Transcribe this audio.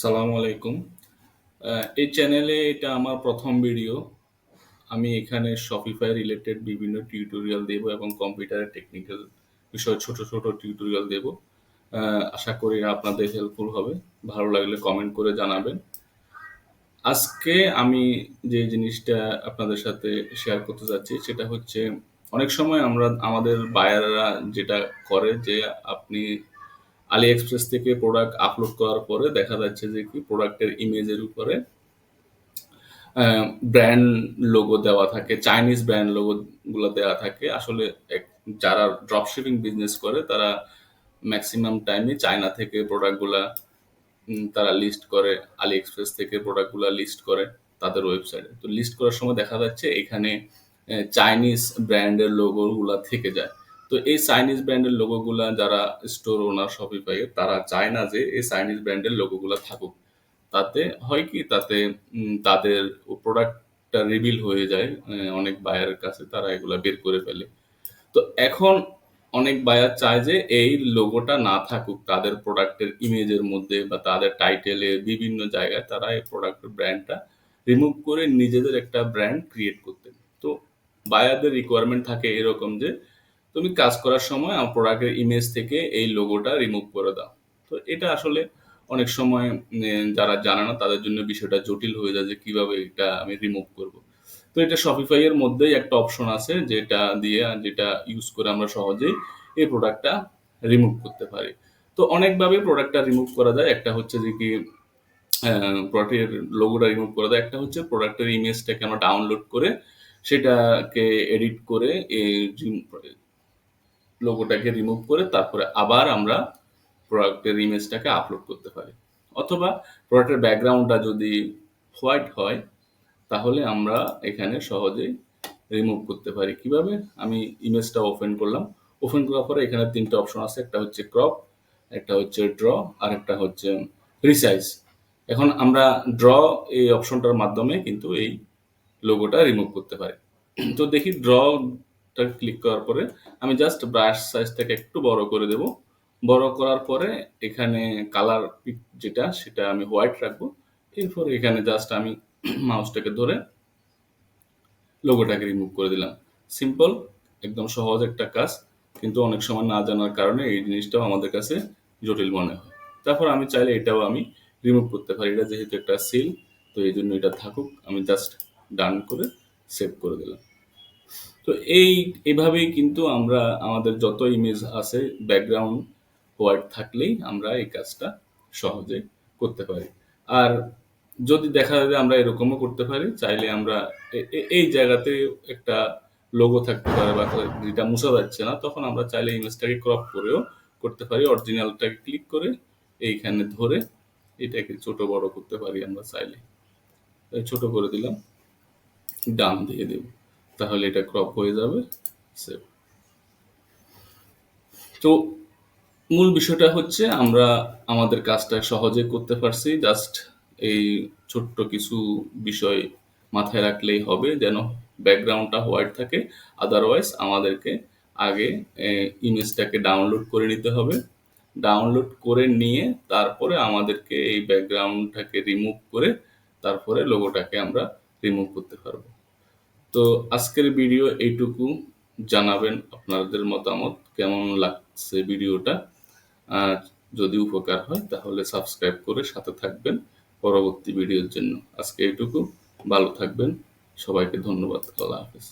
সালামু আলাইকুম। এই চ্যানেলে এটা আমার প্রথম ভিডিও। আমি এখানে Shopify রিলেটেড বিভিন্ন টিউটোরিয়াল দেব এবং কম্পিউটারের টেকনিক্যাল বিষয়ে ছোট, ছোট টিউটোরিয়াল দেব। আশা করি আপনাদের হেল্পফুল হবে। ভালো লাগলে কমেন্ট করে জানাবেন। আজকে আমি যে জিনিসটা আপনাদের সাথে শেয়ার করতে যাচ্ছি সেটা হচ্ছে অনেক সময় আমরা আমাদের বায়াররা যেটা করে যে আপনি AliExpress থেকে প্রোডাক্ট আপলোড করার পরে দেখা যাচ্ছে যে কি প্রোডাক্টের ইমেজের উপরে ব্র্যান্ড লোগো দেওয়া থাকে, চাইনিজ ব্র্যান্ড লোগো গুলো দেওয়া থাকে। আসলে যারা ড্রপশিপিং বিজনেস করে তারা ম্যাক্সিমাম টাইমে চায়না থেকে প্রোডাক্টগুলা তারা লিস্ট করে, আলি এক্সপ্রেস থেকে প্রোডাক্টগুলা লিস্ট করে তাদের ওয়েবসাইটে। তো লিস্ট করার সময় দেখা যাচ্ছে এখানে চাইনিজ ব্র্যান্ডের লোগোগুলা থেকে যায়। তো এই চাইনিজ ব্র্যান্ডের লোগোগুলা যারা স্টোর ওনার শপিফাই তারা চায় না যে এই চাইনিজ ব্র্যান্ডের লোগোগুলা থাকুক। তাতে হয় কি তাতে তাদের প্রোডাক্টটা রিভিল হয়ে যায় অনেক বায়ারের কাছে, তারা এগুলা বের করে ফেলে। তো এখন অনেক বায়ার চায় যে এই লোগোটা না থাকুক তাদের প্রোডাক্টের ইমেজের মধ্যে বা তাদের টাইটেলে বিভিন্ন জায়গায় তারা এই প্রোডাক্টের ব্র্যান্ডটা রিমুভ করে নিজেদের একটা ব্র্যান্ড ক্রিয়েট করতে। তো বায়ারদের রিকোয়ারমেন্ট থাকে এরকম যে তুমি কাজ করার সময় আমার প্রোডাক্টের ইমেজ থেকে এই লোগোটা রিমুভ করে দাও। তো এটা আসলে অনেক সময় যারা জানে না তাদের জন্য বিষয়টা জটিল হয়ে যায় যে কিভাবে এটা আমি রিমুভ করব। তো এটা শপিফাই এর মধ্যেই একটা অপশন আছে যেটা ইউজ করে আমরা সহজেই এই প্রোডাক্টটা রিমুভ করতে পারি। তো অনেকভাবে প্রোডাক্টটা রিমুভ করা যায়। একটা হচ্ছে যে কি প্রোডাক্টের লোগোটা রিমুভ করা যায়, একটা হচ্ছে প্রোডাক্টের ইমেজটাকে আমরা ডাউনলোড করে সেটাকে এডিট করে এই লোগোটাকে রিমুভ করে তারপরে আবার আমরা প্রোডাক্টের ইমেজটাকে আপলোড করতে পারি। অথবা প্রোডাক্টের ব্যাকগ্রাউন্ডটা যদি হোয়াইট হয় তাহলে আমরা এখানে সহজেই রিমুভ করতে পারি। কিভাবে? আমি ইমেজটা ওপেন করলাম। ওপেন করার পরে এখানে ৩ টা অপশন আছে। একটা হচ্ছে ক্রপ, একটা হচ্ছে ড্র, আর একটা হচ্ছে রিসাইজ। এখন আমরা ড্র এই অপশনটার মাধ্যমে কিন্তু এই লোগোটা রিমুভ করতে পারি। তো দেখি ড্রটা ক্লিক করার পরে আমি জাস্ট ব্রাশ সাইজটাকে একটু বড় করে দেব। বড় করার পরে এখানে কালার যেটা সেটা আমি হোয়াইট রাখবো। এরপর এখানে জাস্ট আমি মাউসটাকে ধরে লোগোটাকে রিমুভ করে দিলাম। সিম্পল, একদম সহজ একটা কাজ, কিন্তু অনেক সময় না জানার কারণে এই জিনিসটাও আমাদের কাছে জটিল মনে হয়। তারপর আমি চাইলে এটাও আমি রিমুভ করতে পারি। এটা যেহেতু একটা সিল, তো এই জন্য এটা থাকুক। আমি জাস্ট ডান করে সেভ করে দিলাম। তো এইভাবেই কিন্তু আমরা আমাদের যত ইমেজ আছে ব্যাকগ্রাউন্ড হোয়াইট থাকলেই আমরা এই কাজটা সহজে করতে পারি। আর যদি দেখা যায় যে আমরা এরকমও করতে পারি, চাইলে আমরা এই জায়গাতে একটা লোগো থাকতে পারে বা যেটা মুছা যাচ্ছে না, তখন আমরা চাইলে ইমেজটাকে ক্রপ করেও করতে পারি। অরিজিনালটাকে ক্লিক করে এইখানে ধরে এটাকে ছোট বড় করতে পারি আমরা চাইলে। ছোট করে দিলাম, ডান দিয়ে দেব, তাহলে এটা ক্রপ হয়ে যাবে। সেভ। তো মূল বিষয়টা হচ্ছে আমরা আমাদের কাজটা সহজে করতে পারছি। জাস্ট এই ছোট্ট কিছু বিষয় মাথায় রাখলেই হবে যেন ব্যাকগ্রাউন্ডটা হোয়াইট থাকে। আদারওয়াইজ আমাদেরকে আগে ইমেজটাকে ডাউনলোড করে নিতে হবে। ডাউনলোড করে নিয়ে তারপরে আমাদেরকে এই ব্যাকগ্রাউন্ডটাকে রিমুভ করে তারপরে লোগোটাকে আমরা রিমুভ করতে পারবো। তো আজকের ভিডিও এইটুকু। জানাবেন আপনাদের মতামত, কেমন লাগছে ভিডিওটা। আর যদি উপকার হয় তাহলে সাবস্ক্রাইব করে সাথে থাকবেন পরবর্তী ভিডিওর জন্য। আজকে এইটুকু। ভালো থাকবেন। সবাইকে ধন্যবাদ। আল্লাহ হাফেজ।